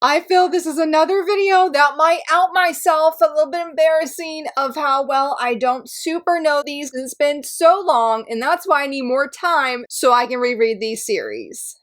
I feel this is another video that might out myself, a little bit embarrassing of how well I don't super know these. It's been so long, and that's why I need more time so I can reread these series.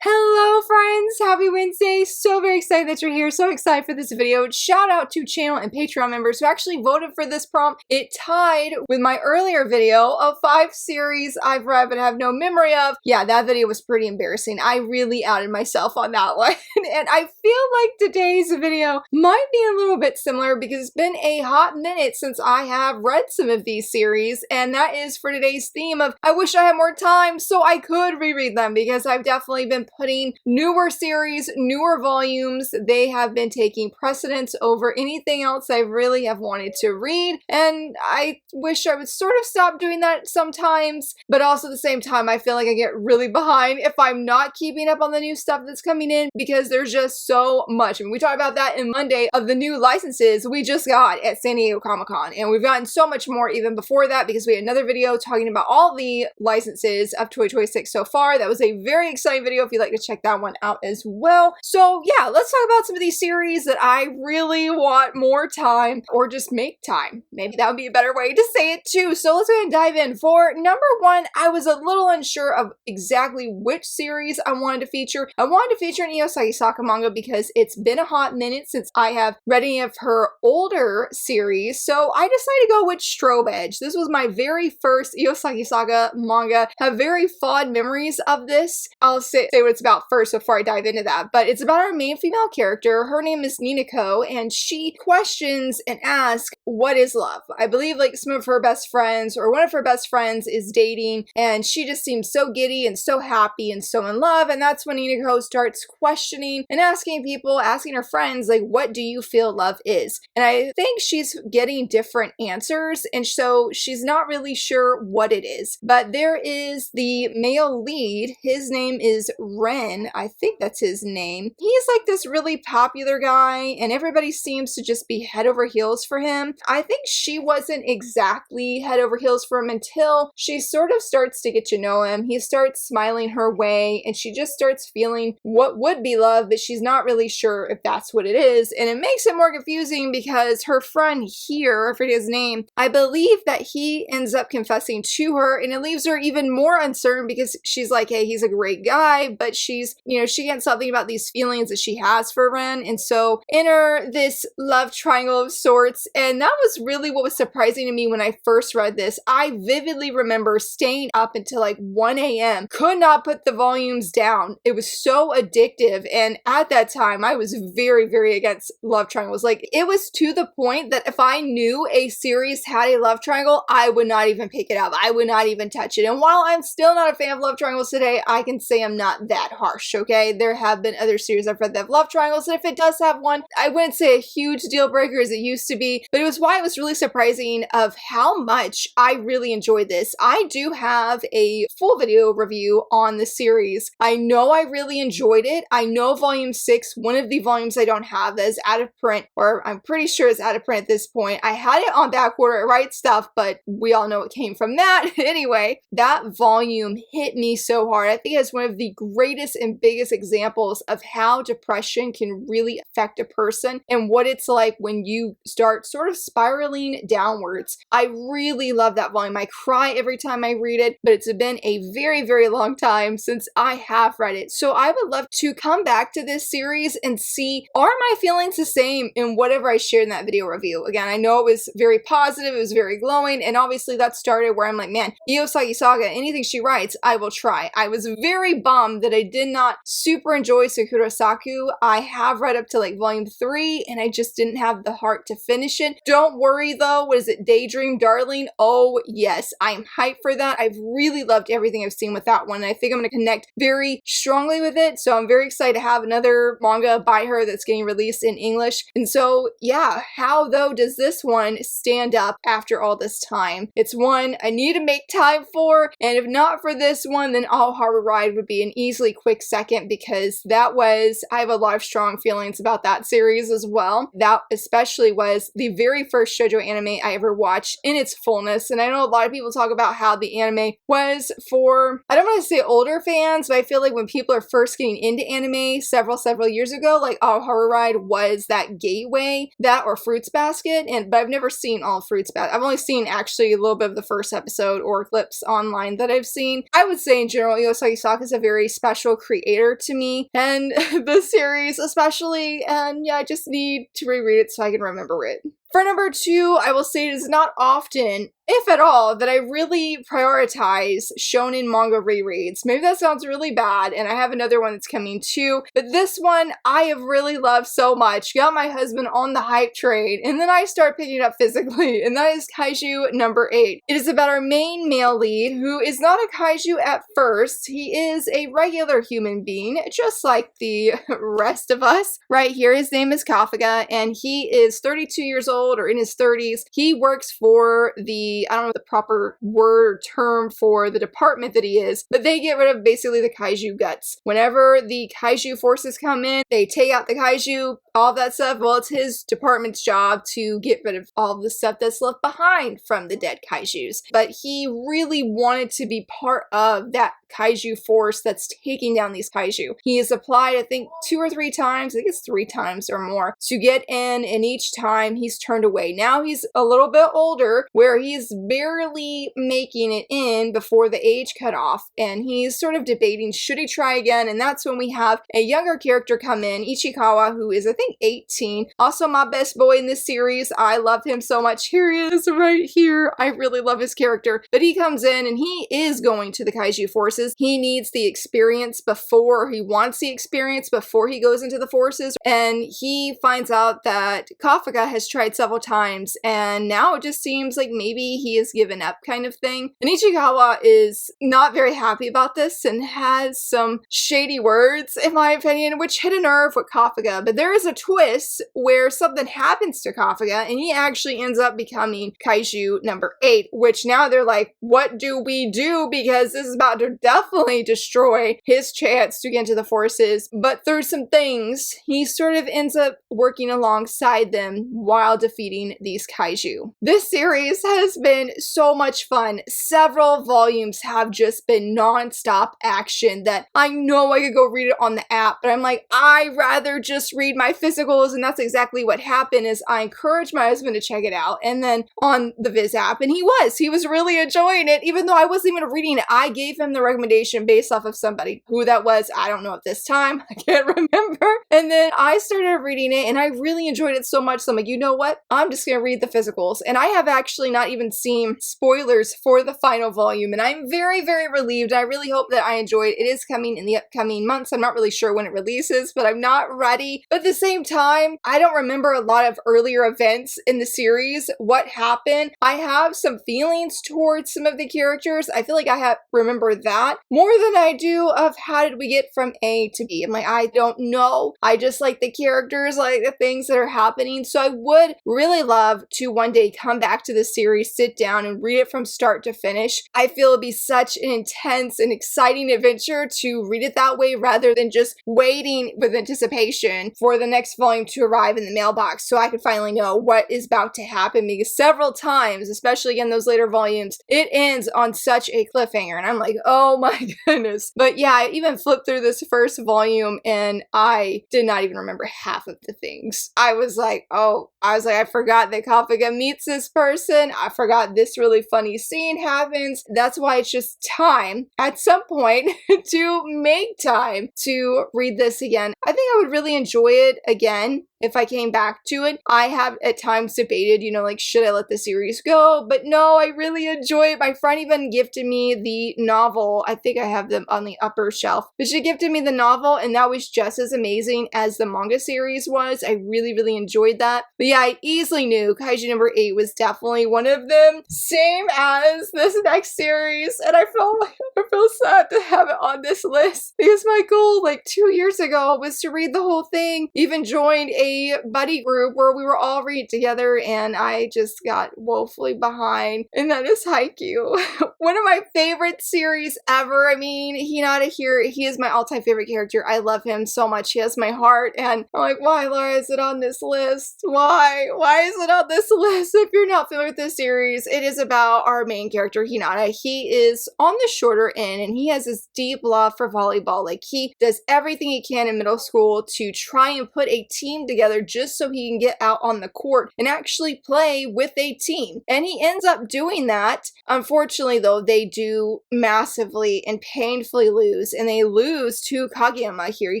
Hello friends, happy Wednesday. So very excited that you're here, so excited for this video. Shout out to channel and Patreon members who actually voted for this prompt. It tied with my earlier video of 5 series I've read but have no memory of. Yeah, that video was pretty embarrassing. I really outed myself on that one. And I feel like today's video might be a little bit similar because it's been a hot minute since I have read some of these series, and that is for today's theme of I wish I had more time so I could reread them, because I've definitely been putting newer series, newer volumes. They have been taking precedence over anything else I really have wanted to read, and I wish I would sort of stop doing that sometimes, but also at the same time I feel like I get really behind if I'm not keeping up on the new stuff that's coming in, because there's just so much. I mean, we talked about that in Monday of the new licenses we just got at San Diego Comic-Con, and we've gotten so much more even before that because we had another video talking about all the licenses of 2026 so far. That was a very exciting video if you'd like to check that one out as well. So yeah, let's talk about some of these series that I really want more time, or just make time. Maybe that would be a better way to say it too. So let's go ahead and dive in. For number 1, I was a little unsure of exactly which series I wanted to feature. I wanted to feature an Sakisaka manga because it's been a hot minute since I have read any of her older series, so I decided to go with Strobe. This was my very first Sakisaka manga. I have very fond memories of this. I'll say what it's about first before I dive into that, but it's about our main female character. Her name is Ninako, and she questions and asks, what is love? I believe like some of her best friends, or one of her best friends, is dating, and she just seems so giddy and so happy and so in love, and that's when Ninako starts questioning and asking people, asking her friends, like, what do you feel love is? And I think she's getting different answers, and so she's not really sure what it is. But there is the male lead. His name is Ren. I think that's his name. He's like this really popular guy, and everybody seems to just be head over heels for him. I think she wasn't exactly head over heels for him until she sort of starts to get to know him. He starts smiling her way, and she just starts feeling what would be love, but she's not really sure if that's what it is. And it makes it more confusing because her friend here, I forget his name, I believe that he ends up confessing to her, and it leaves her even more uncertain because she's like, hey, he's a great guy, but she's, you know, she gets something about these feelings that she has for Ren, and so enter this love triangle of sorts. And that was really what was surprising to me when I first read this. I vividly remember staying up until like 1 a.m. Could not put the volumes down. It was so addictive, and at that time I was very, very against love triangles. Like, it was to the point that if I knew a series had a love triangle, I would not even pick it up. I would not even touch it. And while I'm still not a fan of love triangles today, I can say I'm not that harsh, okay? There have been other series I've read that have love triangles, and if it does have one, I wouldn't say a huge deal breaker as it used to be, but it was why it was really surprising of how much I really enjoyed this. I do have a full video review on the series. I know I really enjoyed it. I know volume 6, one of the volumes I don't have that is out of print, or I'm pretty sure it's out of print at this point. I had it on back order at Right Stuff, but we all know it came from that. Anyway, that volume hit me so hard. I think it's one of the greatest and biggest examples of how depression can really affect a person and what it's like when you start sort of spiraling downwards. I really love that volume. I cry every time I read it, but it's been a very, very long time since I have read it. So I would love to come back to this series and see, are my feelings the same in whatever I shared in that video review? Again, I know it was very positive, it was very glowing, and obviously that started where I'm like, man, Sakisaka, anything she writes, I will try. I was very bummed that I did not super enjoy Sakura Saku. I have read up to like volume 3, and I just didn't have the heart to finish it. Don't worry though, what is it, Daydream Darling? Oh yes, I am hyped for that. I've really loved everything I've seen with that one, and I think I'm going to connect very strongly with it, so I'm very excited to have another manga by her that's getting released in English. And so yeah, how though does this one stand up after all this time? It's one I need to make time for, and if not for this one, then All Harbor Ride would be an easily quick second, because that was, I have a a lot of strong feelings about that series as well. That especially was the very first shoujo anime I ever watched in its fullness, and I know a lot of people talk about how the anime was for, I don't want to say older fans, but I feel like when people are first getting into anime several years ago, like Horror Ride was that gateway, that or Fruits Basket, but I've never seen all Fruits Basket. I've only seen actually a little bit of the first episode or clips online that I've seen. I would say in general, Sakisaka is a very special creator to me, and the series especially, and yeah, I just need to reread it so I can remember it. For number 2, I will say it is not often, if at all, that I really prioritize shonen manga rereads. Maybe that sounds really bad, and I have another one that's coming too, but this one I have really loved so much. Got my husband on the hype train, and then I start picking it up physically, and that is Kaiju number 8. It is about our main male lead, who is not a kaiju at first. He is a regular human being, just like the rest of us. Right here, his name is Kafka, and he is 32 years old, or in his 30s. He works for the, I don't know the proper word or term for the department that he is, but they get rid of basically the kaiju guts. Whenever the kaiju forces come in, they take out the kaiju, all of that stuff. Well, it's his department's job to get rid of all the stuff that's left behind from the dead kaijus. But he really wanted to be part of that kaiju force that's taking down these kaiju. He has applied, I think, 2 or 3 times, I think it's 3 times or more, to get in, and each time he's turned away. Now he's a little bit older, where he's barely making it in before the age cutoff, and he's sort of debating, should he try again? And that's when we have a younger character come in, Ichikawa, who is, I think, 18. Also my best boy in this series. I love him so much. Here he is right here. I really love his character. But he comes in, and he is going to the kaiju forces. He needs the experience before, he wants the experience before he goes into the forces, and he finds out that Kafka has tried several times, and now it just seems like maybe he has given up kind of thing. And Ichikawa is not very happy about this and has some shady words, in my opinion, which hit a nerve with Kafka. But there is a twist where something happens to Kafka, and he actually ends up becoming Kaiju number 8, which now they're like, what do we do? Because this is about to definitely destroy his chance to get into the forces. But through some things, he sort of ends up working alongside them while defeating these kaiju. This series has been so much fun. Several volumes have just been non-stop action that I know I could go read it on the app, but I'm like, I'd rather just read my physicals, and that's exactly what happened. Is I encouraged my husband to check it out, and then on the Viz app, and he was really enjoying it, even though I wasn't even reading it. I gave him the recommendation based off of somebody. Who that was, I don't know at this time. I can't remember. And then I started reading it, and I really enjoyed it so much. So I'm like, you know what? I'm just gonna read the physicals. And I have actually not even seen spoilers for the final volume, and I'm very, very relieved. I really hope that I enjoy it. It is coming in the upcoming months. I'm not really sure when it releases, but I'm not ready. But at the same time, I don't remember a lot of earlier events in the series. What happened? I have some feelings towards some of the characters. I feel like I remember that more than I do of how did we get from A to B. I'm like, I don't know. I just like the characters, like the things that are happening. So I would really love to one day come back to this series, sit down and read it from start to finish. I feel it'd be such an intense and exciting adventure to read it that way rather than just waiting with anticipation for the next volume to arrive in the mailbox so I could finally know what is about to happen, because several times, especially in those later volumes, it ends on such a cliffhanger, and I'm like, oh my goodness. But yeah, I even flipped through this first volume and I did not even remember half of the things. I was like, I forgot that Kafka meets this person. I forgot this really funny scene happens. That's why it's just time at some point to make time to read this again. I think I would really enjoy it again if I came back to it. I have at times debated, like, should I let the series go? But no, I really enjoy it. My friend even gifted me the novel. I think I have them on the upper shelf. But she gifted me the novel, and that was just as amazing as the manga series was. I really, really enjoyed that. But yeah, I easily knew Kaiju number 8 was definitely one of them. Same as this next series. And I feel sad to have it on this list, because my goal like 2 years ago was to read the whole thing. Even joined a a buddy group where we were all read together, and I just got woefully behind, and that is Haikyu. One of my favorite series ever. I mean, Hinata here, he is my all-time favorite character. I love him so much. He has my heart, and I'm like, why, Laura, is it on this list? Why? Why is it on this list? If you're not familiar with this series, it is about our main character, Hinata. He is on the shorter end, and he has this deep love for volleyball. Like, he does everything he can in middle school to try and put a team together just so he can get out on the court and actually play with a team. And he ends up doing that. Unfortunately, though, they do massively and painfully lose, and they lose to Kageyama here. You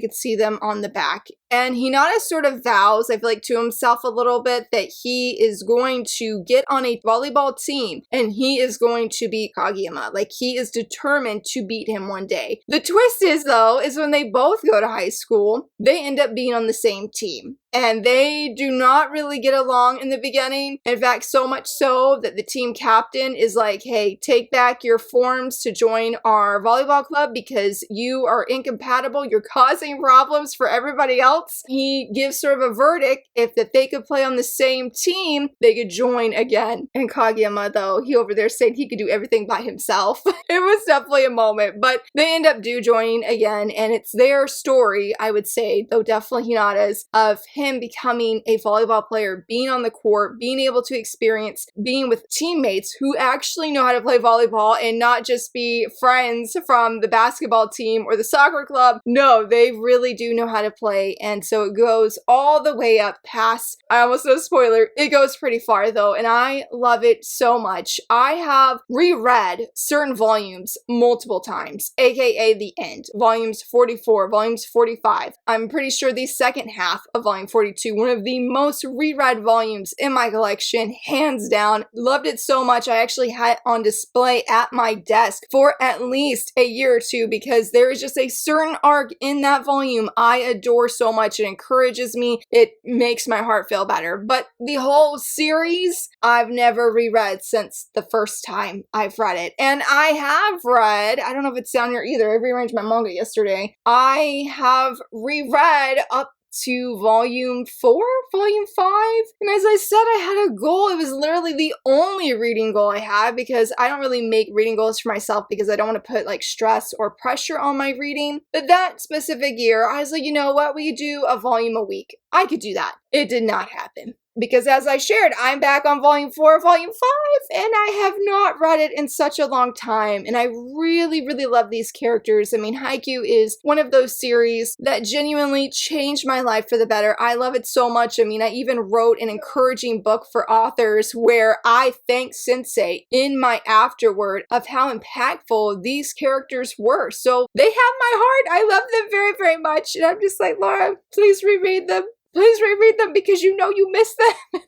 can see them on the back. And Hinata sort of vows, I feel like, to himself a little bit that he is going to get on a volleyball team and he is going to beat Kageyama. Like, he is determined to beat him one day. The twist is, though, is when they both go to high school, they end up being on the same team. And they do not really get along in the beginning. In fact, so much so that the team captain is like, hey, take back your forms to join our volleyball club because you are incompatible. You're causing problems for everybody else. He gives sort of a verdict. If that they could play on the same team, they could join again. And Kageyama, though, he over there saying he could do everything by himself. It was definitely a moment, but they end up joining again. And it's their story, I would say, though definitely Hinata's, of him becoming a volleyball player, being on the court, being able to experience being with teammates who actually know how to play volleyball and not just be friends from the basketball team or the soccer club. No, they really do know how to play. And so it goes all the way up past, I almost know spoiler, it goes pretty far though, and I love it so much. I have reread certain volumes multiple times, aka the end. Volumes 44, volumes 45. I'm pretty sure the second half of volume 42, one of the most reread volumes in my collection, hands down. Loved it so much, I actually had it on display at my desk for at least a year or two because there is just a certain arc in that volume I adore so much. It encourages me. It makes my heart feel better. But the whole series, I've never reread since the first time I've read it. And I have read, I don't know if it's down here either, I rearranged my manga yesterday. I have reread up to volume 4, volume 5. And as I said, I had a goal. It was literally the only reading goal I had because I don't really make reading goals for myself because I don't want to put like stress or pressure on my reading. But that specific year, I was like, you know what? We could do a volume a week. I could do that. It did not happen. Because as I shared, I'm back on volume 4, volume 5, and I have not read it in such a long time. And I really, really love these characters. I mean, Haikyu is one of those series that genuinely changed my life for the better. I love it so much. I mean, I even wrote an encouraging book for authors where I thank Sensei in my afterword of how impactful these characters were. So they have my heart. I love them very, very much. And I'm just like, Laura, please reread them. Please reread them because you know you missed them.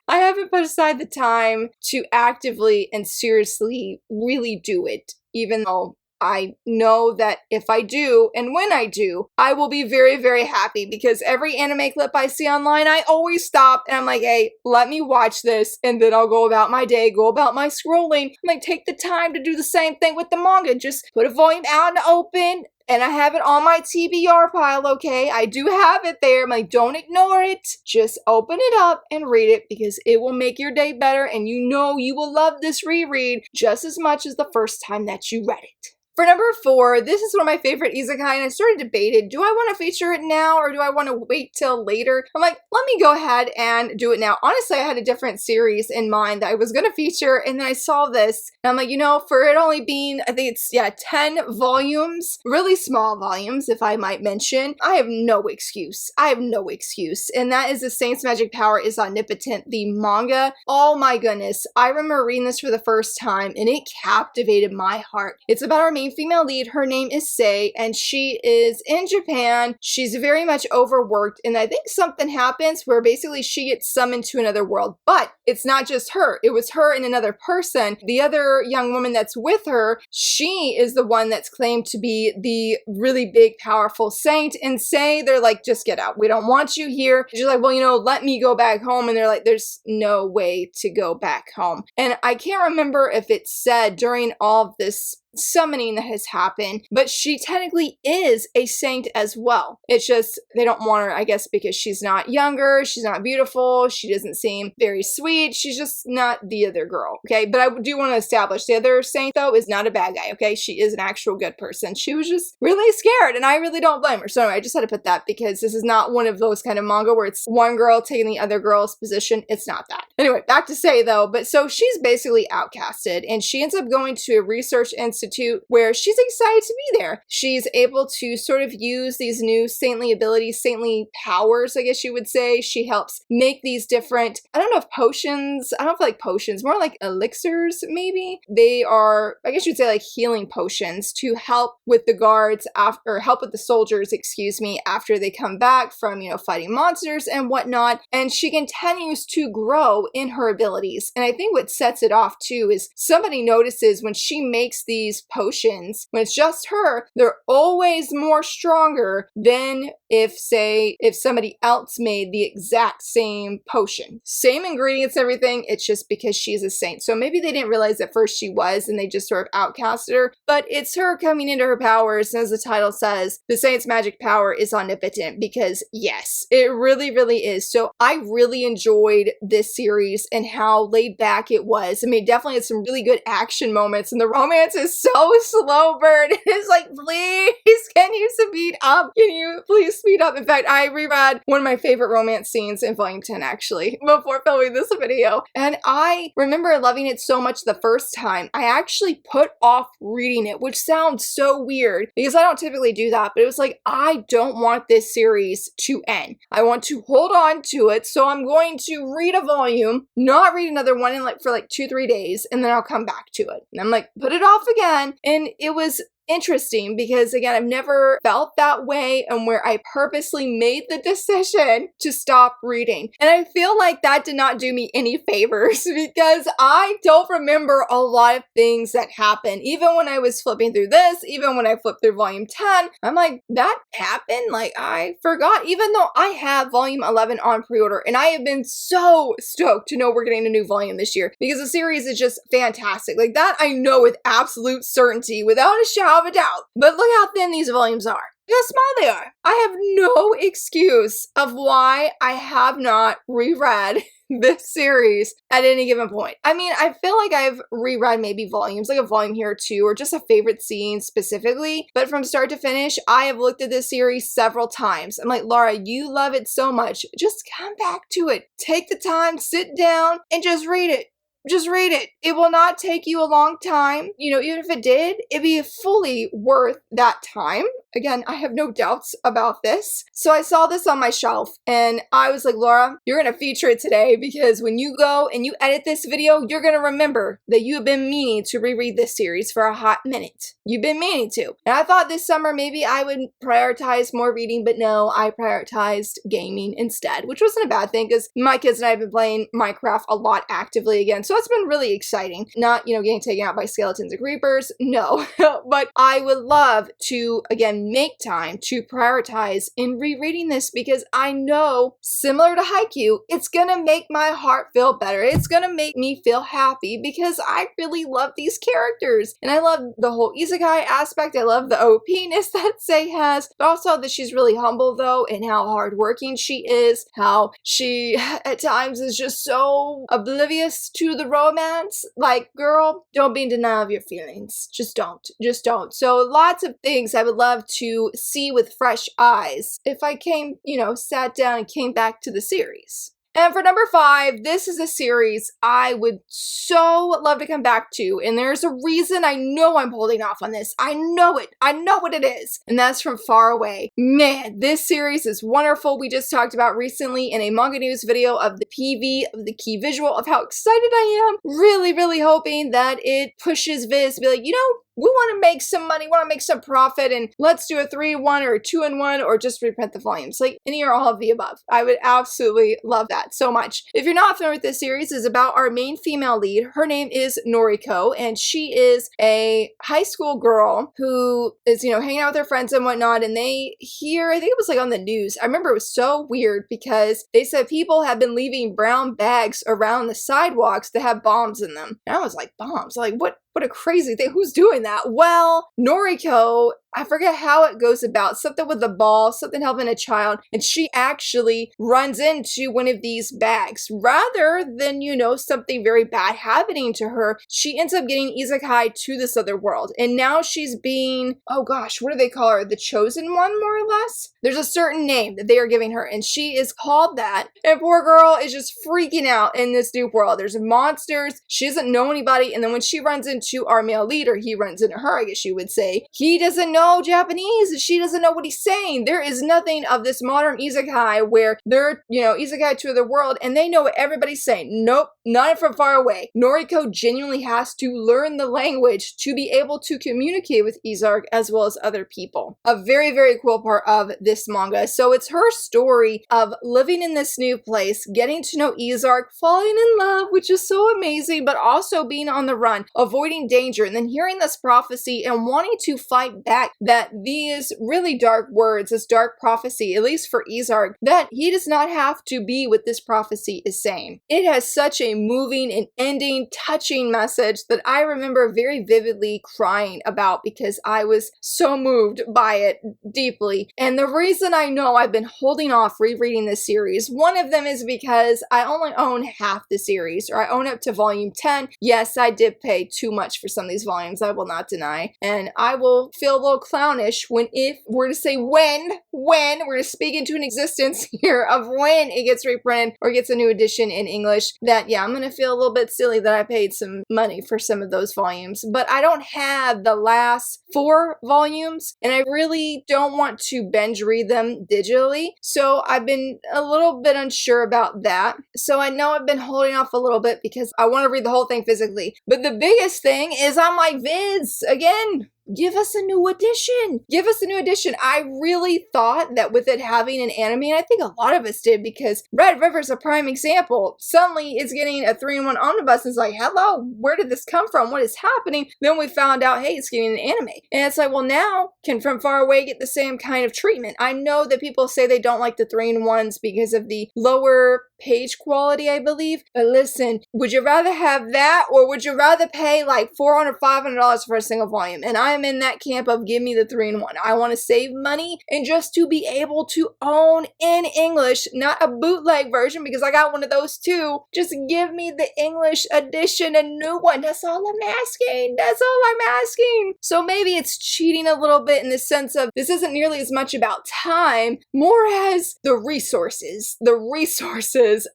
I haven't put aside the time to actively and seriously really do it, even though I know that if I do, and when I do, I will be very, very happy because every anime clip I see online, I always stop and I'm like, hey, let me watch this, and then I'll go about my day, go about my scrolling. I'm like, take the time to do the same thing with the manga. Just put a volume out and open, and I have it on my TBR pile, okay? I do have it there. I'm like, don't ignore it. Just open it up and read it because it will make your day better, and you know you will love this reread just as much as the first time that you read it. For number 4, this is one of my favorite isekai, and I sort of debated, do I want to feature it now or do I want to wait till later? I'm like, let me go ahead and do it now. Honestly, I had a different series in mind that I was going to feature, and then I saw this, and I'm like, you know, for it only being, I think it's, 10 volumes, really small volumes, if I might mention, I have no excuse. I have no excuse, and that is The Saint's Magic Power is Omnipotent, the manga. Oh my goodness, I remember reading this for the first time, and it captivated my heart. It's about our main female lead. Her name is Sei, and she is in Japan. She's very much overworked, and I think something happens where basically she gets summoned to another world. But it's not just her. It was her and another person. The other young woman that's with her, she is the one that's claimed to be the really big, powerful saint. And Sei, they're like, just get out. We don't want you here. She's like, well, you know, let me go back home. And they're like, there's no way to go back home. And I can't remember if it said during all of this summoning that has happened, but she technically is a saint as well. It's just they don't want her, I guess, because she's not younger, she's not beautiful, she doesn't seem very sweet, she's just not the other girl, okay? But I do want to establish the other saint, though, is not a bad guy, okay? She is an actual good person. She was just really scared, and I really don't blame her. So anyway, I just had to put that because this is not one of those kind of manga where it's one girl taking the other girl's position. It's not that. Anyway, back to say though, but so she's basically outcasted, and she ends up going to a research institute where she's excited to be there. She's able to sort of use these new saintly abilities, saintly powers, I guess you would say. She helps make these different, I don't know if potions, I don't feel like potions, more like elixirs maybe. They are, I guess you'd say, like healing potions to help with the guards after, or help with the soldiers, excuse me, after they come back from, you know, fighting monsters and whatnot. And she continues to grow in her abilities. And I think what sets it off too is somebody notices when she makes these potions, when it's just her, they're always more stronger than if, say, if somebody else made the exact same potion. Same ingredients, everything, it's just because she's a saint. So maybe they didn't realize at first she was, and they just sort of outcasted her, but it's her coming into her powers, and as the title says, the saint's magic power is omnipotent, because yes, it really, really is. So I really enjoyed this series and how laid back it was. I mean, definitely had some really good action moments, and the romance is so slow burn. It's like, please, can you speed up? Can you please speed up? In fact, I reread one of my favorite romance scenes in volume 10 actually, before filming this video. And I remember loving it so much the first time, I actually put off reading it, which sounds so weird because I don't typically do that, but it was like, I don't want this series to end. I want to hold on to it, so I'm going to read a volume, not read another one in for 2-3 days, and then I'll come back to it. And I'm like, put it off again, and it was interesting because, again, I've never felt that way, and where I purposely made the decision to stop reading. And I feel like that did not do me any favors because I don't remember a lot of things that happened. Even when I was flipping through this, even when I flipped through volume 10, I'm like, that happened? Like, I forgot, even though I have volume 11 on pre-order, and I have been so stoked to know we're getting a new volume this year because the series is just fantastic. Like, that I know with absolute certainty, without a shadow of a doubt. But look how thin these volumes are. Look how small they are. I have no excuse of why I have not reread this series at any given point. I mean, I feel like I've reread maybe volumes, like a volume here or two, or just a favorite scene specifically, but from start to finish, I have looked at this series several times. I'm like, Laura, you love it so much. Just come back to it. Take the time, sit down, and just read it. Just read it. It will not take you a long time. You know, even if it did, it'd be fully worth that time. Again, I have no doubts about this. So I saw this on my shelf and I was like, Laura, you're going to feature it today because when you go and you edit this video, you're going to remember that you have been meaning to reread this series for a hot minute. You've been meaning to. And I thought this summer maybe I would prioritize more reading, but no, I prioritized gaming instead, which wasn't a bad thing because my kids and I have been playing Minecraft a lot actively again. So it's been really exciting. Not, you know, getting taken out by skeletons and creepers. No, but I would love to, again, make time to prioritize in rereading this because I know, similar to Haikyu, it's gonna make my heart feel better. It's gonna make me feel happy because I really love these characters. And I love the whole isekai aspect. I love the OP-ness that Sei has, but also that she's really humble though, and how hardworking she is, how she at times is just so oblivious to the romance. Like, girl, don't be in denial of your feelings. Just don't. Just don't. So lots of things I would love to see with fresh eyes if I came, you know, sat down and came back to the series. And for number 5, this is a series I would so love to come back to. And there's a reason I know I'm holding off on this. I know it. I know what it is. And that's From Far Away. Man, this series is wonderful. We just talked about recently in a manga news video of the PV, of the key visual, of how excited I am. Really, really hoping that it pushes Viz to be like, you know, we want to make some money, want to make some profit, and let's do a 3-in-1 or a 2-in-1 or just reprint the volumes. Like, any or all of the above. I would absolutely love that so much. If you're not familiar with this series, it's about our main female lead. Her name is Noriko, and she is a high school girl who is, you know, hanging out with her friends and whatnot, and they hear, I think it was like on the news. I remember it was so weird because they said people have been leaving brown bags around the sidewalks that have bombs in them. And I was like, bombs? Like, what a crazy thing. Who's doing doing that? Well, Noriko, I forget how it goes about, something with the ball, something helping a child, and she actually runs into one of these bags. Rather than, you know, something very bad happening to her, she ends up getting isekai to this other world. And now she's being, oh gosh, what do they call her? The chosen one, more or less? There's a certain name that they are giving her, and she is called that. And poor girl is just freaking out in this new world. There's monsters, she doesn't know anybody, and then when she runs into our male leader, he runs into her, I guess you would say. He doesn't know Japanese, and she doesn't know what he's saying. There is nothing of this modern isekai where they're, you know, isekai to the world, and they know what everybody's saying. Nope, not from far away. Noriko genuinely has to learn the language to be able to communicate with Izark as well as other people. A very, very cool part of this manga. So it's her story of living in this new place, getting to know Izark, falling in love, which is so amazing, but also being on the run, avoiding danger, and then hearing this prophecy and wanting to fight back that these really dark words, this dark prophecy, at least for Izark, that he does not have to be what this prophecy is saying. It has such a moving and ending, touching message that I remember very vividly crying about because I was so moved by it deeply. And the reason I know I've been holding off rereading this series, one of them is because I only own half the series, or I own up to volume 10. Yes, I did pay too much for some of these volumes, I will not deny. And I will feel a little clownish when, if we're to say when we're to speak into an existence here of when it gets reprinted or gets a new edition in English, that yeah, I'm gonna feel a little bit silly that I paid some money for some of those volumes. But I don't have the last 4 volumes, and I really don't want to binge read them digitally. So I've been a little bit unsure about that. So I know I've been holding off a little bit because I want to read the whole thing physically. But the biggest thing is I'm like, Viz, again, give us a new edition. Give us a new edition. I really thought that with it having an anime, and I think a lot of us did, because Red River's a prime example. Suddenly it's getting a 3-in-1 omnibus, and it's like, hello, where did this come from? What is happening? Then we found out, hey, it's getting an anime. And it's like, well, now can From Far Away get the same kind of treatment? I know that people say they don't like the 3-in-1s because of the lower page quality, I believe. But listen, would you rather have that, or would you rather pay like $400, $500 for a single volume? And I'm in that camp of give me the 3-in-1. I want to save money and just to be able to own in English, not a bootleg version, because I got one of those too. Just give me the English edition, a new one. That's all I'm asking. That's all I'm asking. So maybe it's cheating a little bit in the sense of this isn't nearly as much about time, more as the resources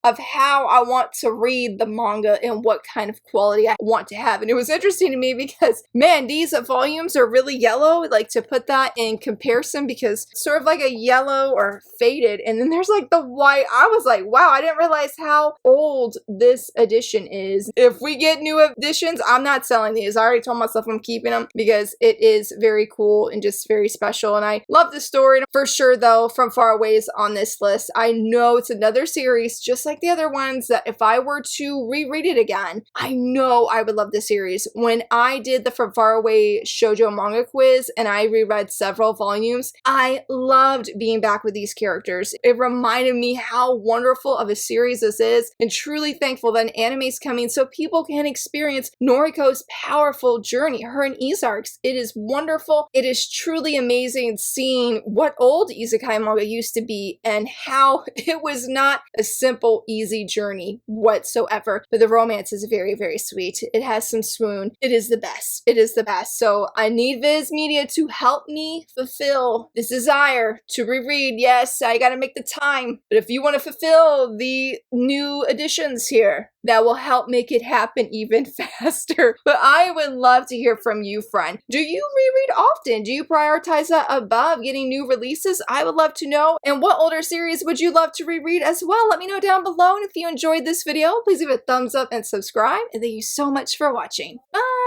of how I want to read the manga and what kind of quality I want to have. And it was interesting to me because, man, these volumes are really yellow, like to put that in comparison, because sort of like a yellow or faded, and then there's like the white. I was like, wow, I didn't realize how old this edition is. If we get new editions, I'm not selling these. I already told myself I'm keeping them because it is very cool and just very special, and I love the story. For sure though, From Far Away is on this list. I know it's another series just like the other ones that if I were to reread it again, I know I would love the series. When I did the From Far Away shoujo manga quiz and I reread several volumes, I loved being back with these characters. It reminded me how wonderful of a series this is, and truly thankful that an anime is coming so people can experience Noriko's powerful journey, her and Izark's. It is wonderful. It is truly amazing seeing what old isekai manga used to be and how it was not a simple, easy journey whatsoever. But the romance is very, very sweet. It has some swoon. It is the best. It is the best. So I need Viz Media to help me fulfill this desire to reread. Yes, I gotta make the time. But if you want to fulfill the new editions here, that will help make it happen even faster. But I would love to hear from you, friend. Do you reread often? Do you prioritize that above getting new releases? I would love to know. And what older series would you love to reread as well? Let me know down below. And if you enjoyed this video, please give it a thumbs up and subscribe. And thank you so much for watching. Bye!